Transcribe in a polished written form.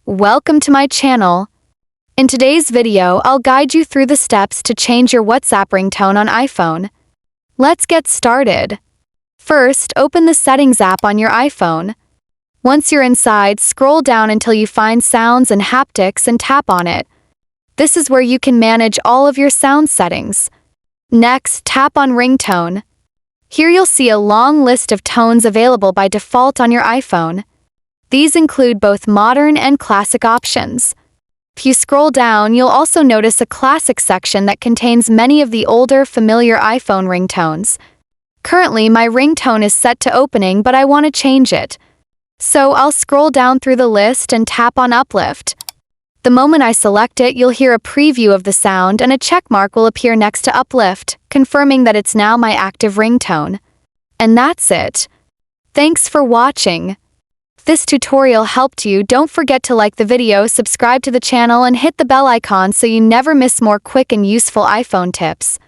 Welcome to my channel. In today's video, I'll guide you through the steps to change your WhatsApp ringtone on iPhone. Let's get started. First, open the Settings app on your iPhone. Once you're inside, scroll down until you find Sounds and Haptics and tap on it. This is where you can manage all of your sound settings. Next, tap on Ringtone. Here you'll see a long list of tones available by default on your iPhone. These include both modern and classic options. If you scroll down, you'll also notice a classic section that contains many of the older, familiar iPhone ringtones. Currently, my ringtone is set to opening, but I want to change it. So I'll scroll down through the list and tap on Uplift. The moment I select it, you'll hear a preview of the sound and a check mark will appear next to Uplift, confirming that it's now my active ringtone. And that's it. Thanks for watching. If this tutorial helped you, don't forget to like the video, subscribe to the channel, and hit the bell icon so you never miss more quick and useful iPhone tips.